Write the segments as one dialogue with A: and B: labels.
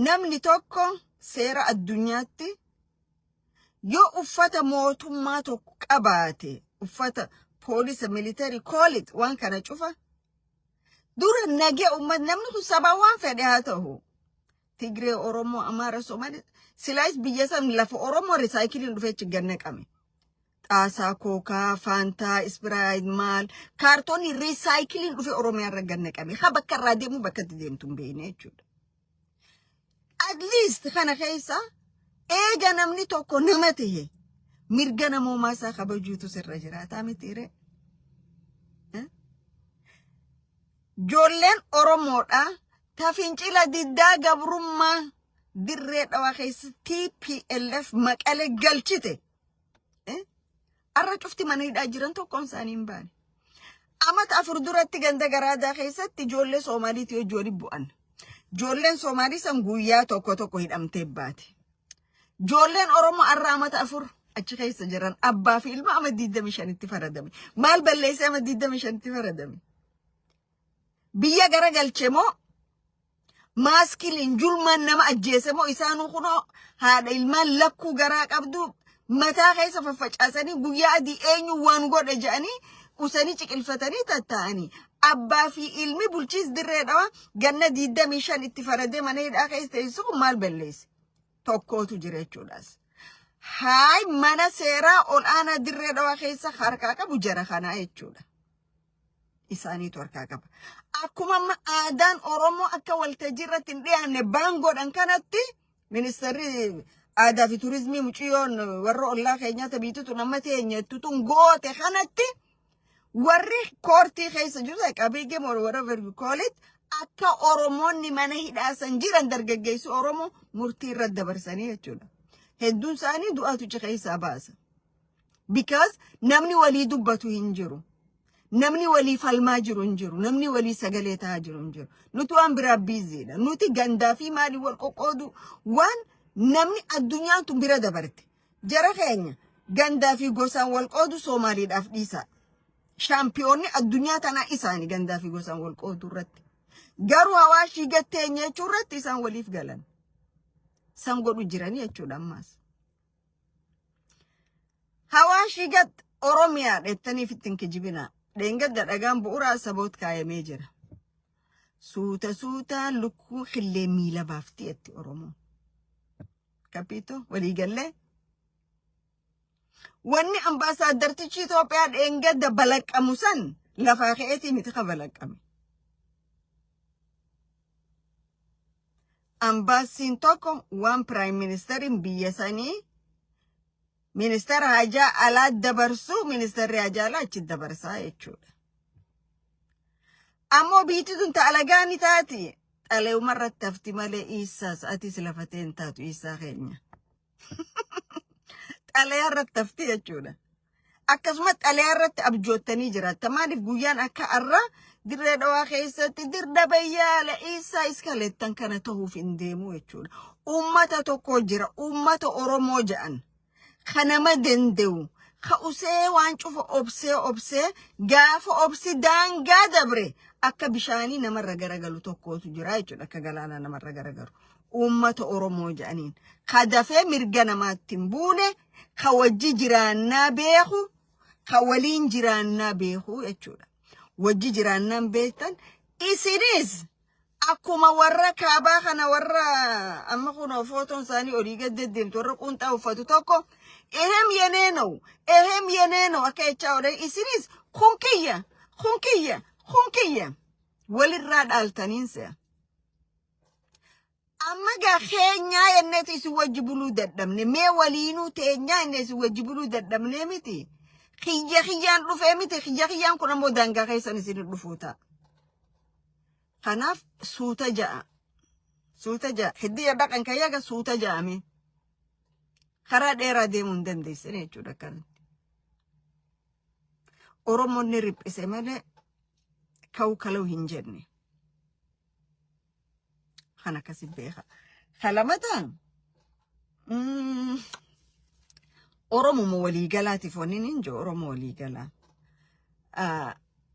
A: namni tokko seera addunyaatti yoo uffata mootummaa tokko qabaate uffata poolisa military call it waan kana cufa dura nagee ummat namni kun saba waan fedhe haa ta'u Tigre Oromoo Amaara Somali silaayis biyya san lafa Oromoo recycling dhufee chiganne qame xaasaa kookaa faantaa ispiraayit maal kaartoonii recycling dhufee Oromiyaa irra ganne qame ha bakka irraa deemu bakka itti deemtu hin beekne jechuudha. At least kana keessa eega namni tokko nama ta'e mirga namoomaa isaa kabajuutu sirra jiraata mitiire. Joolleen Oromoodha tafincila diddaa gabrummaa dirree dhawaa keessa TPLF maqalee galchite. Arra cufti mana hidhaa jiran tokkoon isaanii hin baane. Amata afur duratti ganda garaadaa keessatti ijoollee Soomaaliitii hojii bu'an. Ijoolleen Soomaalii san guyyaa tokko hidhamtee baate. Ijoolleen Oromoo arra amata afur achi keessa jiran abbaa fi ilma ama 25 itti faradame. Maal balleessee ama 25 itti faradame. Biyya gara galchee moo maaskiliin julmaan nama ajjeese moo isaanuu kunoo haadha ilmaan lakkuu garaa qabdu mataa keessa faffacaasanii guyyaa adii eenyu waan godhe jedhanii usanii ciqilfatanii tatta'anii abbaa fi ilmi bulchiis dirree dhawa ganna 25 itti faradee mana hidhaa keessa teessu maal balleesse tokkootu jira jechuudhaas. Haay mana seeraa ol aanaa dirree dhawa keessa harkaa qabu jara kanaa jechuudha. Isaaniitu harkaa qaba. Akkuma aadaan Oromoo akka waltajjii irratti hin dhiyaanne baangoodhaan kanatti ministeerri aadaa fi turizimii muciyyoon warra ollaa keenyaa biitutu nama teenyettutu goote kanatti warri koortii keessa jiru qabeegee moo whatever you call it akka Oromoonni mana hidhaasan jiran dargaggeessu Oromoo murtii irra dabarsanii jechuudha. Hedduun isaanii du'aatu keessaa baasa. Because namni walii dubbatu hin jiru. Namni walii falmaa jiru hin jiru. Namni walii sagalee ta'aa jiru hin jiru. Nuti waan biraa biiziidha. Nuti gandaa fi maalii wal qoqqoodu waan namni addunyaan tun bira dabarte. Jara keenya gandaa fi gosaan wal qoodu Soomaaliidhaaf dhiisa. Shaampiyoonni addunyaa tanaa isaanii gandaa fi gosaan wal qoodu irratti. Garuu hawaashii gatteenya jechuu irratti isaan waliif galan. San godhu jiranii jechuudha ammaas. Hawaashii gat Oromiyaa dheettaniif ittiin kijibinaa. Deengadda dhagaan bu'uuraa saboot kaayamee jira. Suuta lukkuu xillee miila baaftii jetti Oromoo. Kapito walii gallee. Wanni ambaasaaddartichi Itoophiyaa deengadda balaqqamu san lafaa ka'eetii miti ka balaqqame. Ambaasiin tokko waan Prime Ministeriin biyya sanii Ministeera hajaa alaa dabarsu ministeerri hajaa alaa achi dabarsaa jechuudha. Ammoo biitituun ta'alagaani taati. Xaleewuma irratti hafti malee isaas atis lafateen taatu isaa keenya. Xaleyaa irratti hafti jechuudha. Akkasuma xaleyaa irratti abjoottanii jiraata. Maaliif guyyaan akka arra dirree dhawaa keessatti dirda bayyaala isaa iskaleettan kana ta'uuf hin deemu jechuudha. Uummata tokko jira. Uummata Oromoo jedhan. Kanama danda'u ka'usee waan cufa obsee gaafa obsi daangaa dabre akka bishaanii namarra garagalu tokkootu jira jechuudha. Akka galaana namarra garagalu uummata Oromoo jedhaniin ka dafee mirga namaatti hin buune ka wajji jiraannaa beeku ka waliin jiraannaa beeku jechuudha. Wajji jiraannaan beektan isinis akkuma warra kaabaa kana warra amma kun footoon isaanii olii gad deddeemtu warra qunxaa uffatu tokko ehem yeneenoo akka jechaa oole isinis kunkiyya walirraa dhaaltaniin se'a. Amma gaa keenyaa yenneeti isin wajji buluu dadhabne mee waliinuu teenyaa inni isin wajji buluu dadhabne miti. Kiyyaan dhufee miti kiyyaan kun ammoo daangaa keessan isin dhufuu ta'a. Kanaaf suuta ja'a. Hiddii dhaqan kayyaga suuta ja'ame. Karaa dheeraa deemuu hin dandeessan jechuudha kanatti. Oromoonni riphise malee ka'u kalau hin jenne. Kana kasi beeka. Kalamataan Oromoo waliigalaatiif wanni hin jiru Oromoo waliigalaa.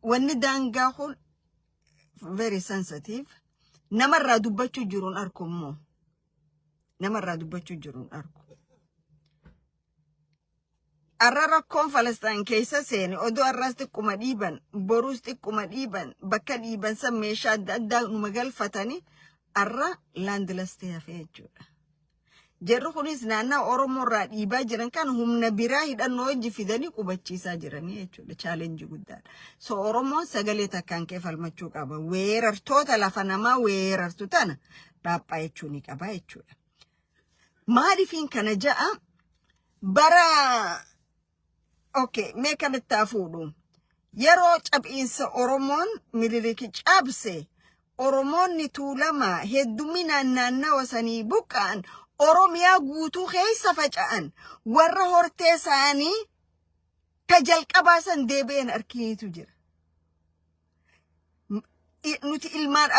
A: Wanni daangaa kun very sensitive. Namarraa dubbachuu jiruun arkummoo namarraa dubbachuu jiruun argu. Arra rakkoon Falastaan keessa seene odoo arraas xiqquma dhiiban boruus xiqquma dhiiban bakka dhiiban san meeshaa adda addaa numa galfatanii arra laandilastee hafee jechuudha. Jarri kunis naannaa Oromoorraa dhiibaa jiran kan humna biraa hidhannoo hojii fidanii qubachiisaa jiranii jechuudha. Chaalenjii guddaadha. So Oromoon sagalee takkaan kee falmachuu qaba. Weerartoota lafa namaa weerartu tana dhaaphaa jechuu ni qaba jechuudha. Maaliifiin kana ja'a bara mee kanatti hafuudhu. Yeroo cab'iinsa Oromoon Miniliki cabse Oromoonni Tuulamaa hedduminaan naannawa sanii buqqa'an Oromiyaa guutuu keessa faca'an warra hortee isaanii ka jalqabaa san deebi'een arkiitu jira. Nuti ilmaan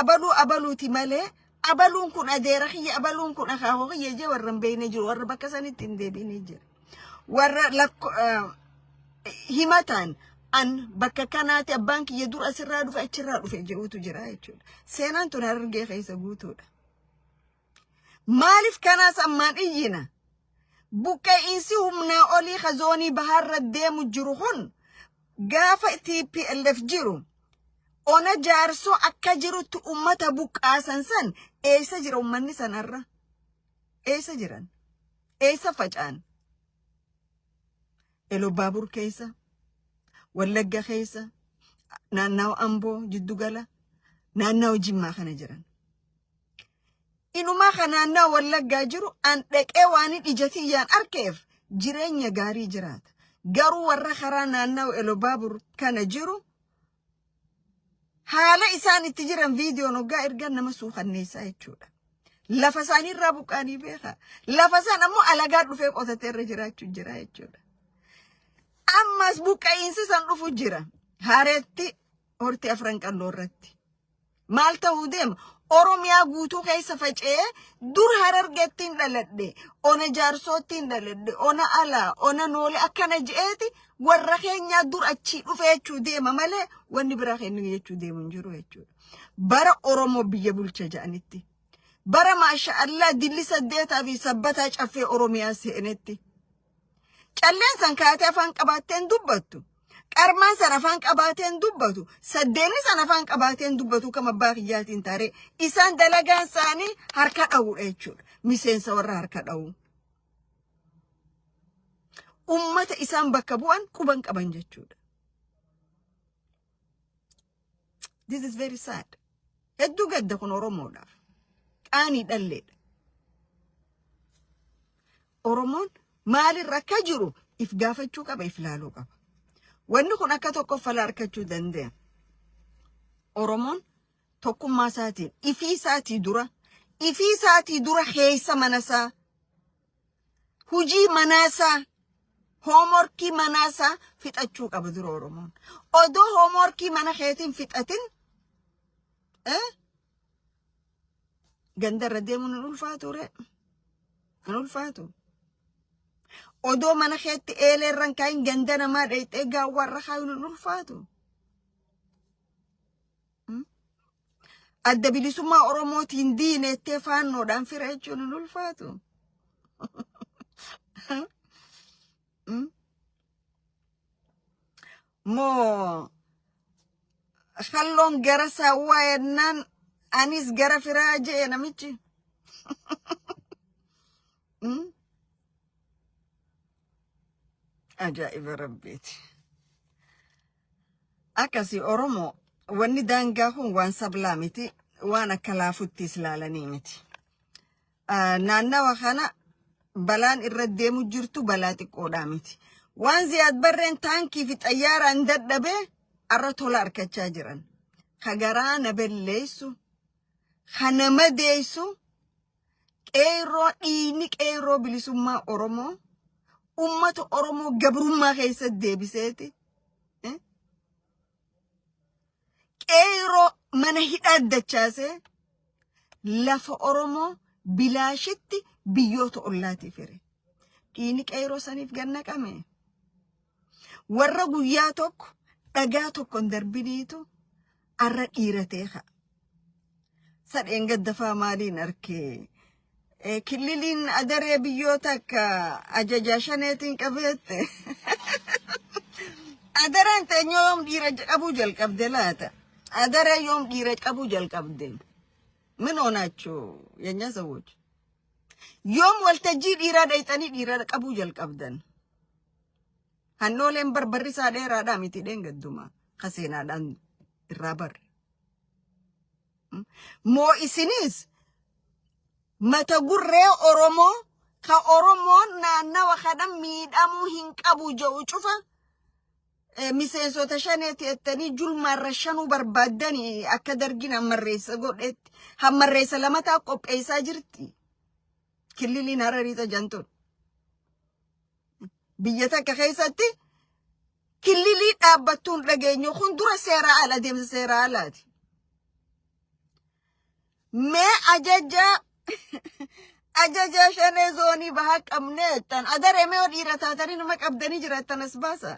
A: abaluuti malee abaluun kun adeera kiyya abaluun kun akaakoo kiyya jee warra hin beekne jiru warra bakka sanitti hin deebiine jira. Warra himatan an bakka kanaati abbaan kiyya dur asirraa dhufe achirraa dhufe jechuutu jira jechuudha. Seenaan tun Harargee keessa guutuudha. Maaliif kanaas ammaan iyyina? Buqqa'insi humnaa olii kazoonii baharra deemu jiru kun gaafa TPLF jiru ona jaarsoo akka jirutti ummata buqqaasan san eessa jira ummanni sanarra? Eessa jiran? Eessa faca'an? Elobaabur keessa, Wallagga keessa, naannawa Amboo Jiddugala, naannawa Jimmaa kana jiran. Inumaa kan naannawa Wallaggaa jiru an dhaqee waan ijatiyyaan arkeef jireenya gaarii jiraata. Garuu warra karaa naannawa Elobaabur kana jiru haala isaan itti jiran viidiyoon hoggaa ergan nama suukanneessaa jechuudha. Lafa isaaniirraa buqqaanii beeka. Lafa isaan ammoo alagaa dhufee qotateerra jiraachuu jira jechuudha. Ammas buqqa'insi san dhufu jira. Haareetti hortii afran qalloo irratti. Maal ta'uu deema? Oromiyaa guutuu keessa faca'ee dur Harargeettiin dhaladhe, ona Jaarsoottiin dhaladhe, ona Alaa, ona Noolee akkana je'eeti warra keenyaa dur achii dhufee jechuu deema malee wanni biraa kennu jechuu deemu hin jiru jechuudha. Bara Oromoo biyya bulcha ja'anitti. Bara maasha'allaa dilli 8 fi sabbataa caffee Oromiyaa seenetti. Calleen san kaatee afaan qabaatteen dubbattu. Qarmaan san afaan qabaateen dubbatu. Saddeeni san afaan qabaateen dubbatu kama abbaa kiyyaatiin taaree. Isaan dalagaan isaanii harka dha'uudha jechuudha. Miseensa warra harka dha'u. Ummata isaan bakka bu'an quban qaban jechuudha. This is very sad. Hedduu gadda kun Oromoodhaaf. Qaanii dhalleedha. Oromoon maalirra akka jiru if gaafachuu qaba if laaluu qaba. Wanni kun akka tokko fala harkachuu danda'a. Oromoon tokkummaa isaatiin ifii isaatii dura keessa manasaa hujii manaasaa hoomorkii manaasaa fixachuu qaba dura Oromoon. Odoo hoomorkii mana keetiin fixatin gandarra deemuun hin ulfaatu ree. Hin ulfaatu. Odoo mana keetti eeleerran kaayin ganda namaa dhayxee gaawwarra kaayuun hin ulfaatu. Adda bilisummaa Oromootiin diineettee faannoodhaan fira jechuun hin ulfaatu. Moo halloon gara saawwaa yennaan anis gara firaa jee namichi. Ajaa'iba rabbiiti. Akkasii Oromoo wanni daangaa kun waan sablaa miti waan akka laafuttis laalanii miti. Naannawa kana balaan irra deemu jirtu balaa xiqqoodhaa miti. Waan Ziyaad Barreen taankii fi xayyaaraan dadhabee arra tola harkachaa jiran. Ka garaa na belleessu, ka nama deessu, qeerroo dhiini qeerroo bilisummaa Oromoo. Ummata Oromoo gabrummaa keessa deebiseeti. Qeerroo mana hidhaa dachaasee lafa Oromoo bilaashitti biyyoota ollaatiif fire. Dhiini qeerroo saniif gannaqame. Warra guyyaa tokko dhagaa tokkon darbiniitu arra dhiiratee haa. Sadeen gaddafaa maaliin arkee كللين أدري بيوتك أجاجاشانيتين كبيت أدري أنت يوم ديرج أبو جل كبدلاتا أدري يوم ديرج أبو جل كبدل من هناچو ينجا سووج يوم والتجيب إرادة يتاني إرادة أبو جل كبدن هنولين بربري سادة رادا ميتي دين قدوما خسينا دان الرابر مو إسينيس mata gurre oromo ka oromo na wakadam midamu hinkabu jau chufa misenso tashaneti ettani jul marashanu barbadani akka dargina marreessa godhet hammarreessa lamata qopheessa jirti kililin hararita janton biyyata ka keessatti kilili dhaabbattuun dhageenyo kun dura seera ala deemsa seera alaati me ajaja shane zoni bahaq amnetan adare me odira tatari numa qabdani jiratan asbasa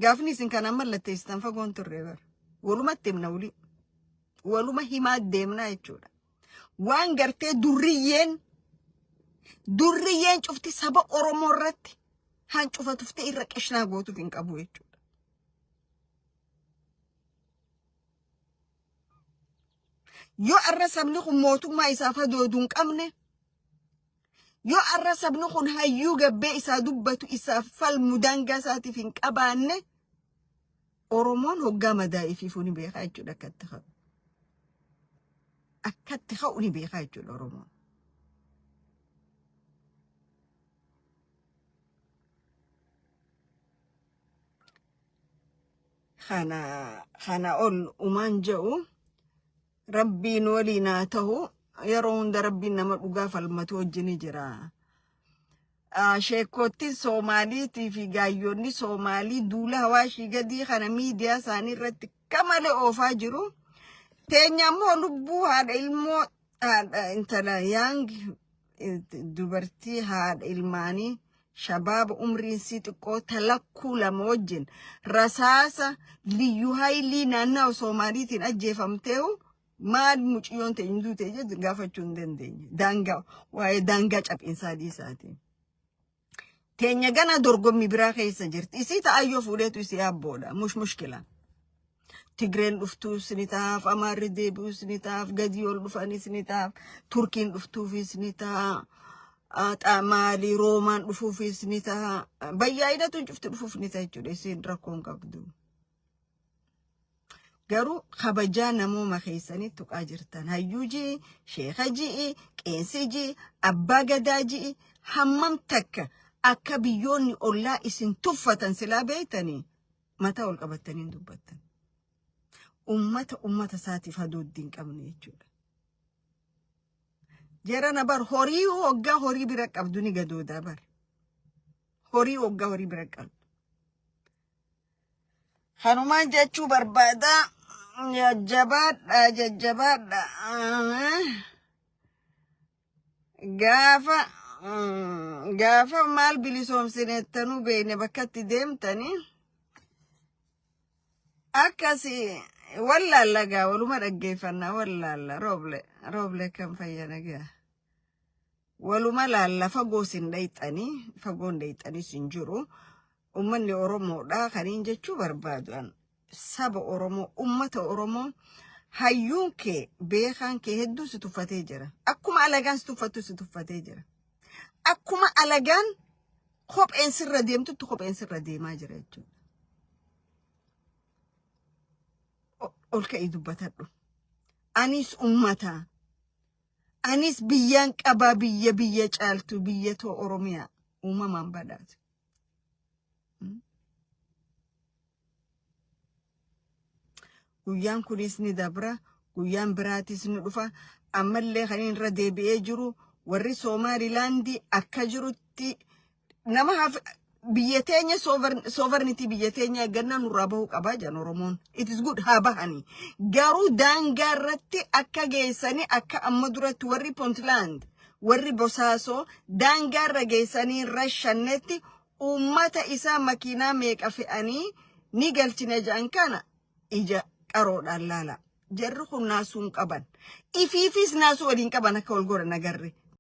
A: gafni sin kana mallatte istan fagon turreber waluma temnawli waluma hima demna echuda wan garte durriyen cufti saba oromo ratti han cufa tufte irraqeshna gotu fin qabu echuda yo arrasabni kun mootummaa isaa fadoodun qabne yo arrasabni kun hayyuu gabbee isaa dubbatu isaa fal mudanga isaatiif hin qabaanne oromoon hoggaa madaa'ifiifuu ni beekaa jechuudha akkatti ka'u ni beekaa jechuudha oromoon kana ol umaan je'u rabbiin waliinaa ta'u yeroo hunda rabbiin nama dhugaa falmatu wajjin jira. Sheekootti Soomaaliitii fi gaayyoonni Soomaalii duula hawaashii gadii kana miidiyaa isaanii irratti kamale oofaa jiru. Teenyammoo lubbuu haadha ilmoo intala yaang dubartii haadha ilmaanii shabaaba umriin si xiqqoo talakkuu lama wajjin rasaasa liyyuu haayilii naannawaa Soomaaliitiin ajjeefamteehu maal muciyyoon ta'e hinduu ta'e jedhu gaafachuu hin dandeenye. Daangaa waa'ee daangaa cabinsaa dhiisaati. Teenya gana dorgommii biraa keessa jirti. Isii ta'ayyoo fuudheetu isii abboodha. Mushkila. Tigreen dhuftuus ni taaf, Amaarri deebi'uus ni taaf, Gadii ol dhufanis ni taaf, Turkiin dhuftuufis ni taaf, Maalii Roomaan dhufuufis ni taaf. Bayyaa'inatu cufti dhufuuf ni ta'a jechuudha. Isiin rakkoon qabdu. Garuu kabajaa namooma keessanii tuqaa jirtan. Hayyuu ji'i, sheeka ji'i, qeensi ji'i, abbaa gadaa ji'i, hammam takka akka biyyoonni ollaa isin tuffatan silaa beeytanii mataa ol qabatanii dubbattan. Ummata isaatiif hadooddi hin qabne jechuudha. Jarana bar horii hoggaa horii bira qabdu ni gadoodaa bar. Horii hoggaa horii bira qabdu. Kanumaan jechuu barbaadaa. Jajjabaadha. Gaafa maal bilisoomsineettanuu beekne bakkatti deemtanii akkasii wallaalla gaa waluma dhaggeeffannaa wallaalla rooble kan fayyana gaa waluma laalla fagoo sin dhayxanii sin jiru ummanni Oromoodha kaniin jechuu barbaadu saba Oromoo ummata Oromoo hayyuun kee beekaan kee hedduu si tuffatee jira akkuma alagaan si tuffatee jira akkuma alagaan kopheen sirra deemtutti kopheen sirra deemaa jira jechuudha. Ol ka'ii dubbatadhu. Anis ummata. Anis biyyaan qabaa biyya caaltu biyya too Oromiyaa uumamaan badhaate. Guyyaan kunis ni dabra, guyyaan biraatis ni dhufa. Ammallee kan irra deebi'ee jiru warri Somaalilaandii akka jirutti nama biyya teenya sovereignty biyya teenya ganna nurraa bahuu qabaa jedhan Oromoon. It is good haa bahanii. Garuu daangaa irratti akka geessanii akka amma duratti warri Puntland warri Bosaasoo daangaa irra geessanii rashannetti ummata isaa makiinaa meeqa fe'anii ni galchine jedhan kana ija qaroodhaan laala. jarri kun naasuun qaban. Ifiifis naasuu waliin qaban akka wal goran agarre.